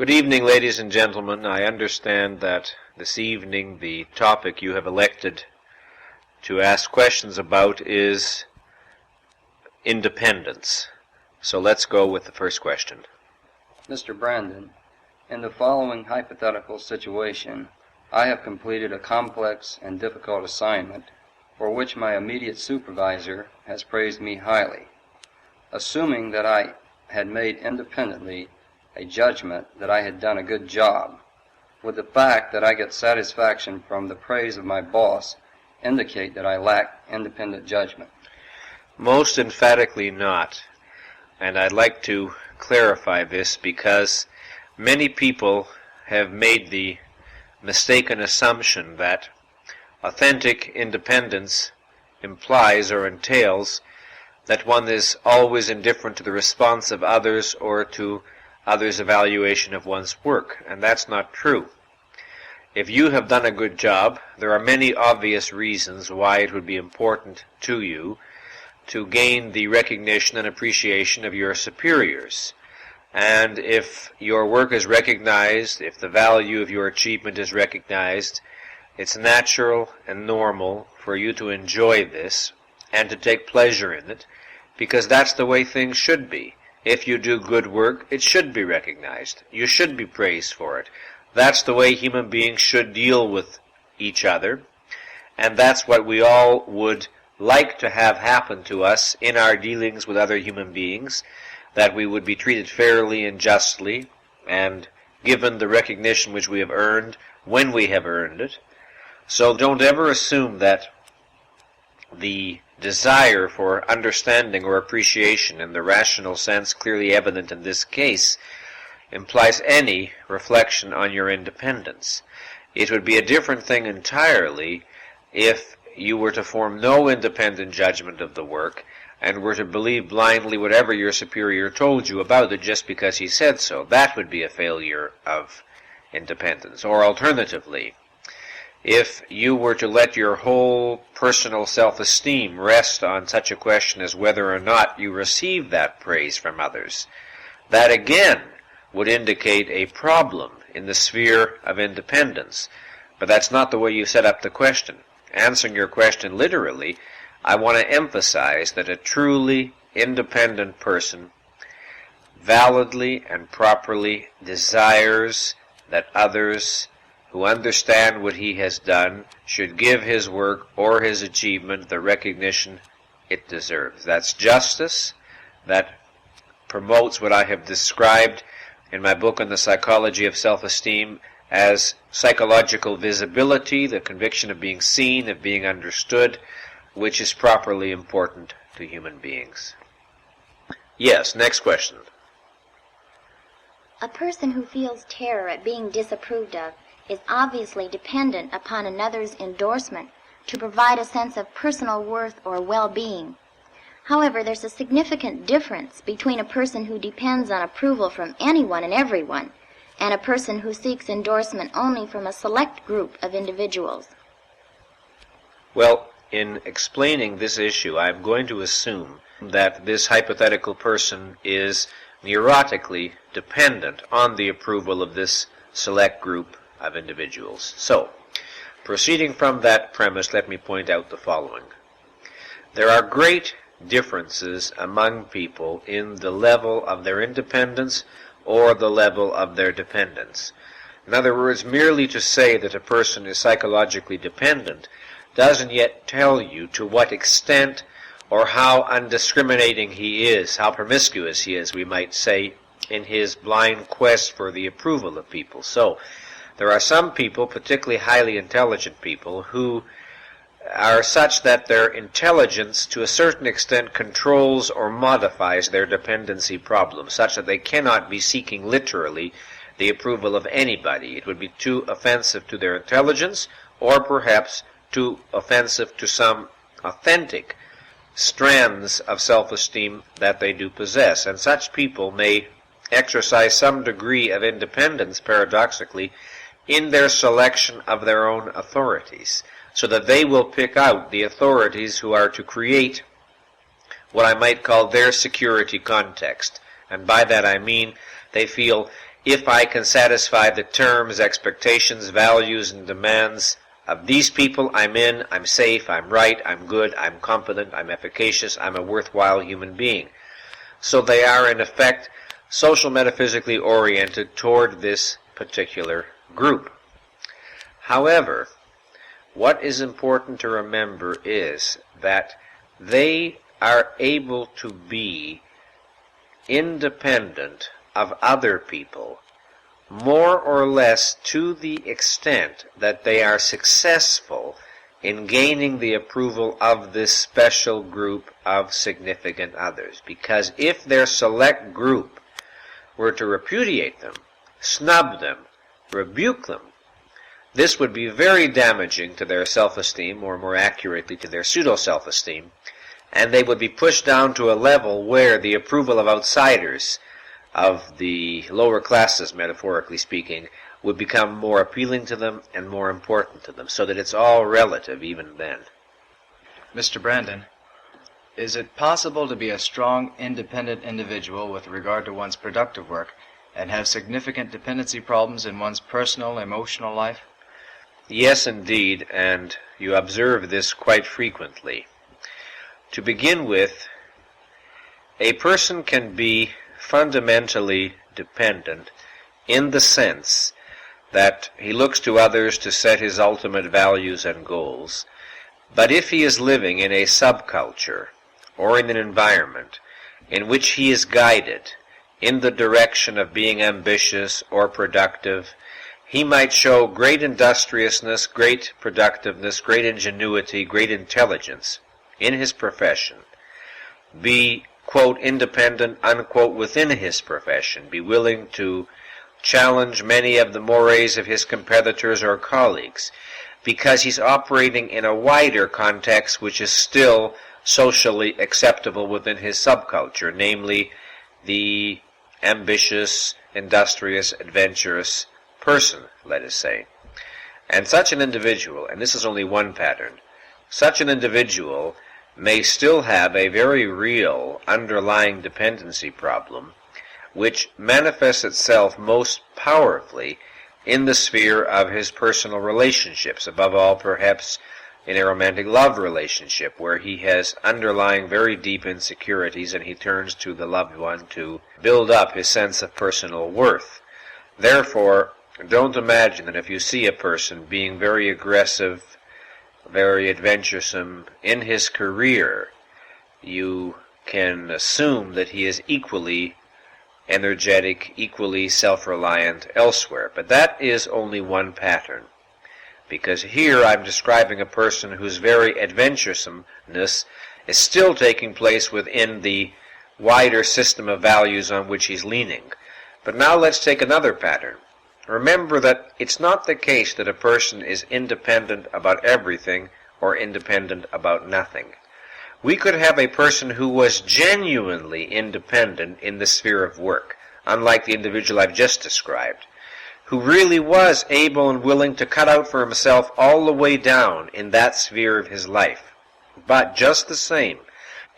Good evening, ladies and gentlemen. I understand that this evening the topic you have elected to ask questions about is independence. So let's go with the first question. Mr. Branden, in the following hypothetical situation, I have completed a complex and difficult assignment for which my immediate supervisor has praised me highly. Assuming that I had made independently a judgment that I had done a good job, would the fact that I get satisfaction from the praise of my boss indicate that I lack independent judgment? Most emphatically not. And I'd like to clarify this because many people have made the mistaken assumption that authentic independence implies or entails that one is always indifferent to the response of others or to others' evaluation of one's work, and that's not true. If you have done a good job, there are many obvious reasons why it would be important to you to gain the recognition and appreciation of your superiors. And if your work is recognized, if the value of your achievement is recognized, it's natural and normal for you to enjoy this and to take pleasure in it, because that's the way things should be. If you do good work, it should be recognized. You should be praised for it. That's the way human beings should deal with each other, and that's what we all would like to have happen to us in our dealings with other human beings, that we would be treated fairly and justly and given the recognition which we have earned when we have earned it. So don't ever assume that the desire for understanding or appreciation in the rational sense clearly evident in this case implies any reflection on your independence. It would be a different thing entirely if you were to form no independent judgment of the work and were to believe blindly whatever your superior told you about it just because he said so. That would be a failure of independence. Or alternatively, if you were to let your whole personal self-esteem rest on such a question as whether or not you receive that praise from others, that again would indicate a problem in the sphere of independence. But that's not the way you set up the question. Answering your question literally, I want to emphasize that a truly independent person validly and properly desires that others who understand what he has done should give his work or his achievement the recognition it deserves. That's justice. That promotes what I have described in my book on the psychology of self-esteem as psychological visibility, the conviction of being seen, of being understood, which is properly important to human beings. Yes, next question. A person who feels terror at being disapproved of is obviously dependent upon another's endorsement to provide a sense of personal worth or well-being. However, there's a significant difference between a person who depends on approval from anyone and everyone and a person who seeks endorsement only from a select group of individuals. Well, in explaining this issue, I'm going to assume that this hypothetical person is neurotically dependent on the approval of this select group of individuals. So, proceeding from that premise, let me point out the following. There are great differences among people in the level of their independence or the level of their dependence. In other words, merely to say that a person is psychologically dependent doesn't yet tell you to what extent or how undiscriminating he is, how promiscuous he is, we might say, in his blind quest for the approval of people. So, there are some people, particularly highly intelligent people, who are such that their intelligence to a certain extent controls or modifies their dependency problem, such that they cannot be seeking literally the approval of anybody. It would be too offensive to their intelligence, or perhaps too offensive to some authentic strands of self-esteem that they do possess. And such people may exercise some degree of independence, paradoxically, in their selection of their own authorities, so that they will pick out the authorities who are to create what I might call their security context. And by that I mean they feel if I can satisfy the terms, expectations, values, and demands of these people, I'm in, I'm safe, I'm right, I'm good, I'm competent, I'm efficacious, I'm a worthwhile human being. So they are, in effect, social metaphysically oriented toward this particular group. However, what is important to remember is that they are able to be independent of other people more or less to the extent that they are successful in gaining the approval of this special group of significant others. Because if their select group were to repudiate them, snub them, rebuke them, this would be very damaging to their self-esteem, or more accurately to their pseudo-self-esteem, and they would be pushed down to a level where the approval of outsiders, of the lower classes, metaphorically speaking, would become more appealing to them and more important to them, so that it's all relative even then. Mr. Branden, is it possible to be a strong, independent individual with regard to one's productive work and have significant dependency problems in one's personal, emotional life? Yes, indeed, and you observe this quite frequently. To begin with, a person can be fundamentally dependent in the sense that he looks to others to set his ultimate values and goals, but if he is living in a subculture or in an environment in which he is guided in the direction of being ambitious or productive, he might show great industriousness, great productiveness, great ingenuity, great intelligence in his profession, be, quote, independent, unquote, within his profession, be willing to challenge many of the mores of his competitors or colleagues, because he's operating in a wider context which is still socially acceptable within his subculture, namely the ambitious, industrious, adventurous person, let us say. And such an individual, and this is only one pattern, such an individual may still have a very real underlying dependency problem, which manifests itself most powerfully in the sphere of his personal relationships, above all perhaps in a romantic love relationship, where he has underlying very deep insecurities and he turns to the loved one to build up his sense of personal worth. Therefore, don't imagine that if you see a person being very aggressive, very adventuresome in his career, you can assume that he is equally energetic, equally self-reliant elsewhere. But that is only one pattern, because here I'm describing a person whose very adventuresomeness is still taking place within the wider system of values on which he's leaning. But now let's take another pattern. Remember that it's not the case that a person is independent about everything or independent about nothing. We could have a person who was genuinely independent in the sphere of work, unlike the individual I've just described, who really was able and willing to cut out for himself all the way down in that sphere of his life. But just the same,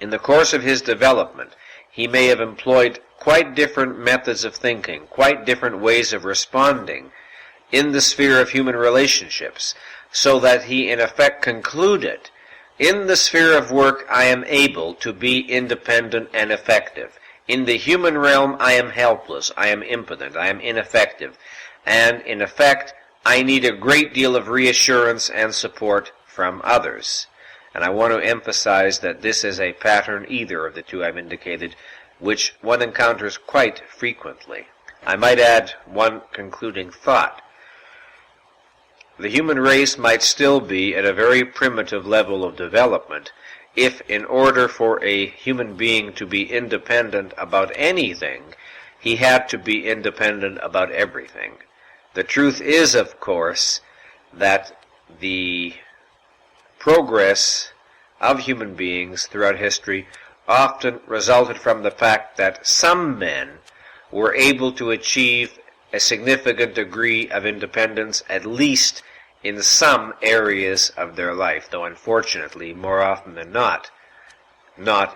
in the course of his development, he may have employed quite different methods of thinking, quite different ways of responding in the sphere of human relationships, so that he in effect concluded, in the sphere of work I am able to be independent and effective. In the human realm I am helpless, I am impotent, I am ineffective, and in effect I need a great deal of reassurance and support from others. And I want to emphasize that this is a pattern, either of the two I've indicated, which one encounters quite frequently. I might add one concluding thought. The human race might still be at a very primitive level of development if, in order for a human being to be independent about anything, he had to be independent about everything. The truth is, of course, that the progress of human beings throughout history often resulted from the fact that some men were able to achieve a significant degree of independence, at least in some areas of their life, though unfortunately, more often than not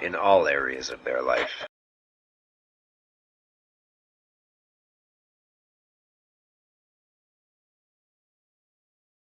in all areas of their life.